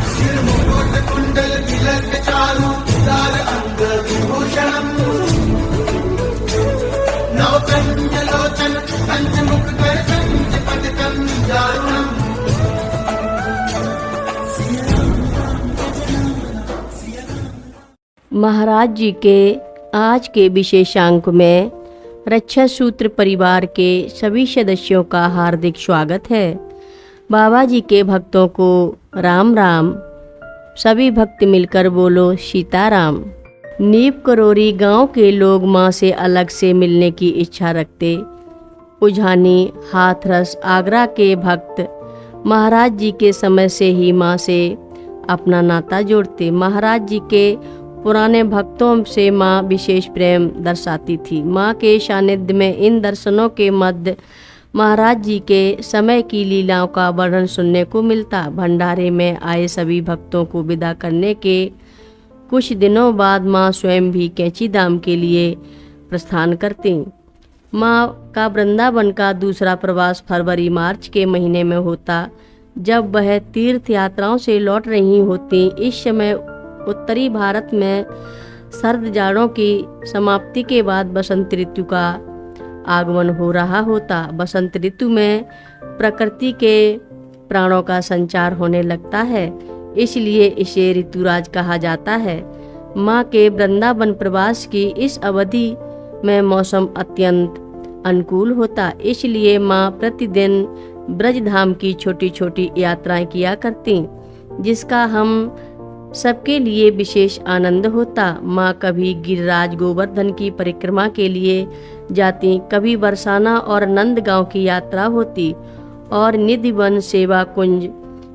सिर मुकुट कुंडल तिलक चारु उदार अंग विभूषणम् नवकंज लोचन पंचमुख कर पंचपदकं दारुणम्। महाराज जी के आज के विशेषांक में रक्षा सूत्र परिवार के सभी सदस्यों का हार्दिक स्वागत है। बाबा जी के भक्तों को राम राम। सभी भक्त मिलकर बोलो सीताराम। नीप करोरी गांव के लोग माँ से अलग से मिलने की इच्छा रखते। उझानी हाथरस आगरा के भक्त महाराज जी के समय से ही माँ से अपना नाता जोड़ते। महाराज जी के पुराने भक्तों से माँ विशेष प्रेम दर्शाती थी। माँ के सानिध्य में इन दर्शनों के मध्य महाराज जी के समय की लीलाओं का वर्णन सुनने को मिलता। भंडारे में आए सभी भक्तों को विदा करने के कुछ दिनों बाद माँ स्वयं भी कैंची धाम के लिए प्रस्थान करती। माँ का वृंदावन का दूसरा प्रवास फरवरी मार्च के महीने में होता, जब वह तीर्थ यात्राओं से लौट रही होती। इस समय उत्तरी भारत में सर्द जाड़ों की समाप्ति के बाद बसंत ऋतु का आगमन हो रहा होता। बसंत ऋतु में प्रकृति के प्राणों का संचार होने लगता है, इसलिए इसे ऋतुराज कहा जाता है। माँ के वृंदावन प्रवास की इस अवधि में मौसम अत्यंत अनुकूल होता, इसलिए माँ प्रतिदिन ब्रजधाम की छोटी छोटी यात्राएं किया करती, जिसका हम सबके लिए विशेष आनंद होता। माँ कभी गिरिराज गोवर्धन की परिक्रमा के लिए जाती, कभी बरसाना और नंदगांव की यात्रा होती और निधिवन सेवा कुंज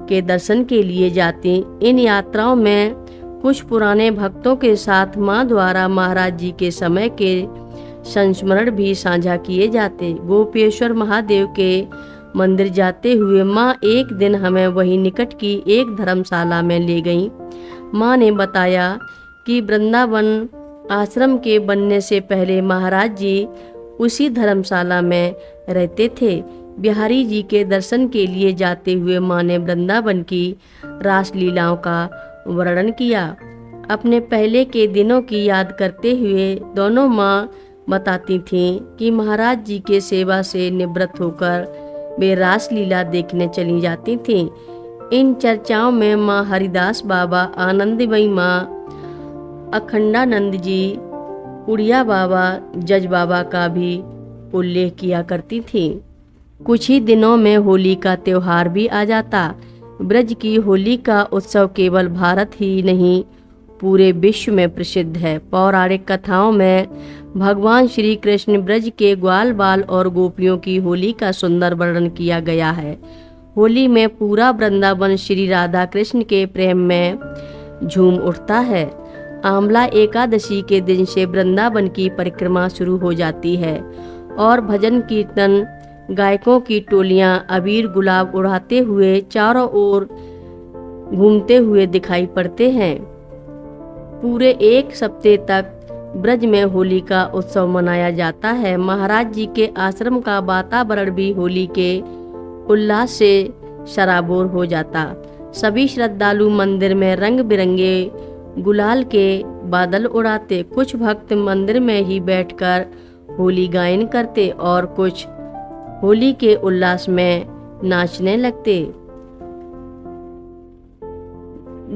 के दर्शन के लिए जाती। इन यात्राओं में कुछ पुराने भक्तों के साथ माँ द्वारा महाराज जी के समय के संस्मरण भी साझा किए जाते। गोपेश्वर महादेव के मंदिर जाते हुए माँ एक दिन हमें वही निकट की एक धर्मशाला में ले गईं। माँ ने बताया कि वृंदावन आश्रम के बनने से पहले महाराज जी उसी धर्मशाला में रहते थे। बिहारी जी के दर्शन के लिए जाते हुए माँ ने वृंदावन की रास लीलाओं का वर्णन किया। अपने पहले के दिनों की याद करते हुए दोनों माँ बताती थीं कि महाराज जी के सेवा से निवृत्त होकर वे रास लीला देखने चली जाती थीं। इन चर्चाओं में माँ हरिदास बाबा, आनंदमयी माँ, अखंडानंद जी, उड़िया बाबा, जज बाबा का भी उल्लेख किया करती थीं। कुछ ही दिनों में होली का त्योहार भी आ जाता। ब्रज की होली का उत्सव केवल भारत ही नहीं पूरे विश्व में प्रसिद्ध है। पौराणिक कथाओं में भगवान श्री कृष्ण ब्रज के ग्वाल बाल और गोपियों की होली का सुंदर वर्णन किया गया है। होली में पूरा वृंदावन श्री राधा कृष्ण के प्रेम में झूम उठता है। आंवला एकादशी के दिन से वृंदावन की परिक्रमा शुरू हो जाती है और भजन कीर्तन गायकों की टोलियां अबीर गुलाब उड़ाते हुए चारों ओर घूमते हुए दिखाई पड़ते हैं। पूरे एक सप्ताह तक ब्रज में होली का उत्सव मनाया जाता है। महाराज जी के आश्रम का वातावरण भी होली के उल्लास से सराबोर हो जाता। सभी श्रद्धालु मंदिर में रंग बिरंगे गुलाल के बादल उड़ाते। कुछ भक्त मंदिर में ही बैठकर होली गायन करते और कुछ होली के उल्लास में नाचने लगते।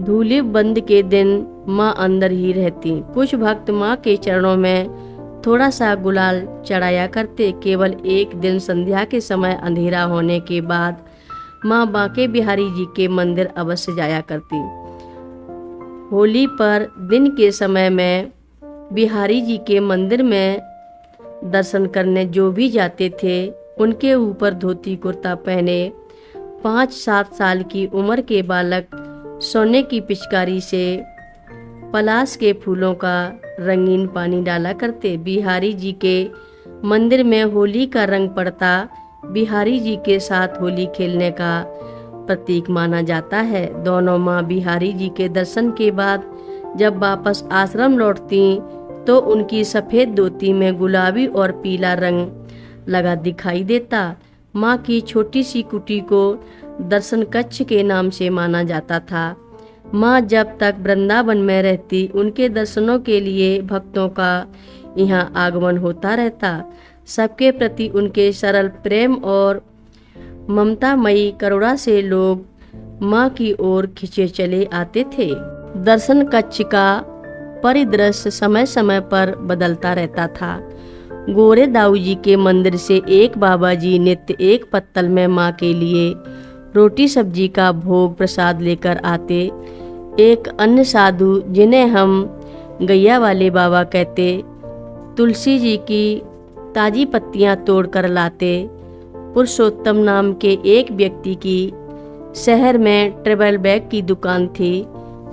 धूलिप बंद के दिन माँ अंदर ही रहती। कुछ भक्त माँ के चरणों में थोड़ा सा गुलाल चढ़ाया करते। केवल एक दिन संध्या के समय अंधेरा होने के बाद माँ बांके बिहारी जी के मंदिर अवश्य जाया करती। होली पर दिन के समय में बिहारी जी के मंदिर में दर्शन करने जो भी जाते थे, उनके ऊपर धोती कुर्ता पहने 5-7 साल की उम्र के बालक सोने की पिचकारी से पलाश के फूलों का रंगीन पानी डाला करते। बिहारी जी के मंदिर में होली का रंग पड़ता बिहारी जी के साथ होली खेलने का प्रतीक माना जाता है। दोनों माँ बिहारी जी के दर्शन के बाद जब वापस आश्रम लौटती तो उनकी सफ़ेद धोती में गुलाबी और पीला रंग लगा दिखाई देता। माँ की छोटी सी कुटी को दर्शन कक्ष के नाम से माना जाता था। माँ जब तक वृंदावन में रहती उनके दर्शनों के लिए भक्तों का यहाँ आगमन होता रहता। सबके प्रति उनके सरल प्रेम और ममतामयी करुणा से लोग माँ की ओर खिंचे चले आते थे। दर्शन कक्ष का परिदृश्य समय समय पर बदलता रहता था। गोरे दाऊ जी के मंदिर से एक बाबा जी नित्य एक पत्तल में माँ के लिए रोटी सब्जी का भोग प्रसाद लेकर आते। एक अन्य साधु, जिन्हें हम गैया वाले बाबा कहते, तुलसी जी की ताजी पत्तियां तोड़कर लाते। पुरुषोत्तम नाम के एक व्यक्ति की शहर में ट्रेवल बैग की दुकान थी।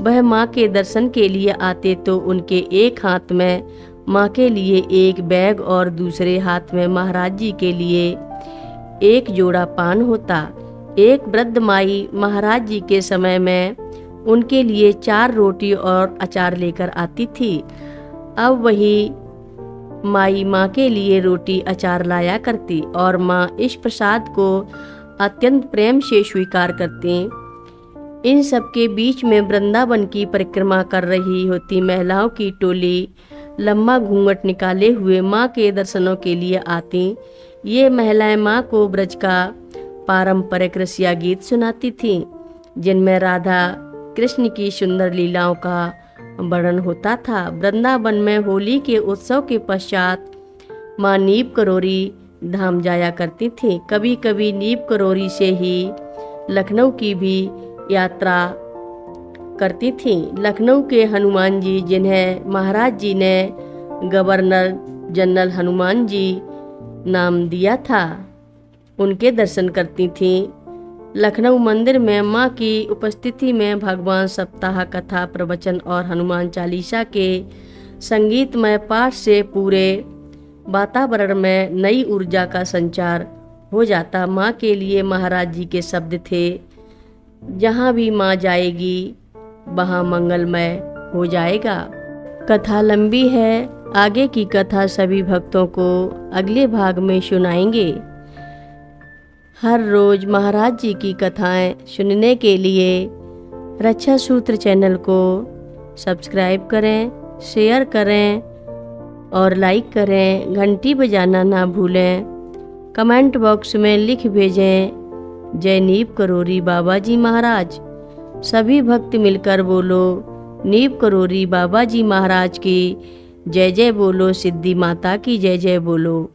वह माँ के दर्शन के लिए आते तो उनके एक हाथ में माँ के लिए एक बैग और दूसरे हाथ में महाराज जी के लिए एक जोड़ा पान होता। एक वृद्ध माई महाराज जी के समय में उनके लिए 4 रोटी और अचार लेकर आती थी। अब वही माई माँ के लिए रोटी अचार लाया करती और माँ इस प्रसाद को अत्यंत प्रेम से स्वीकार करती। इन सब के बीच में वृंदावन की परिक्रमा कर रही होती महिलाओं की टोली लंबा घूंघट निकाले हुए माँ के दर्शनों के लिए आती। ये महिलाएं माँ को ब्रज का पारंपरिक रसिया गीत सुनाती थीं, जिनमें राधा कृष्ण की सुंदर लीलाओं का वर्णन होता था। वृंदावन में होली के उत्सव के पश्चात माँ नीप करोरी धाम जाया करती थी। कभी कभी नीप करोरी से ही लखनऊ की भी यात्रा करती थी। लखनऊ के हनुमान जी, जिन्हें महाराज जी ने गवर्नर जनरल हनुमान जी नाम दिया था, उनके दर्शन करती थीं। लखनऊ मंदिर में माँ की उपस्थिति में भगवान सप्ताह कथा प्रवचन और हनुमान चालीसा के संगीतमय पाठ से पूरे वातावरण में नई ऊर्जा का संचार हो जाता। माँ के लिए महाराज जी के शब्द थे, जहाँ भी माँ जाएगी वहाँ मंगलमय हो जाएगा। कथा लंबी है, आगे की कथा सभी भक्तों को अगले भाग में सुनाएंगे। हर रोज महाराज जी की कथाएं सुनने के लिए रक्षा सूत्र चैनल को सब्सक्राइब करें, शेयर करें और लाइक करें। घंटी बजाना ना भूलें। कमेंट बॉक्स में लिख भेजें, जय नीप करोरी बाबा जी महाराज। सभी भक्त मिलकर बोलो, नीप करोरी बाबा जी महाराज की जय जय बोलो, सिद्धि माता की जय जय बोलो।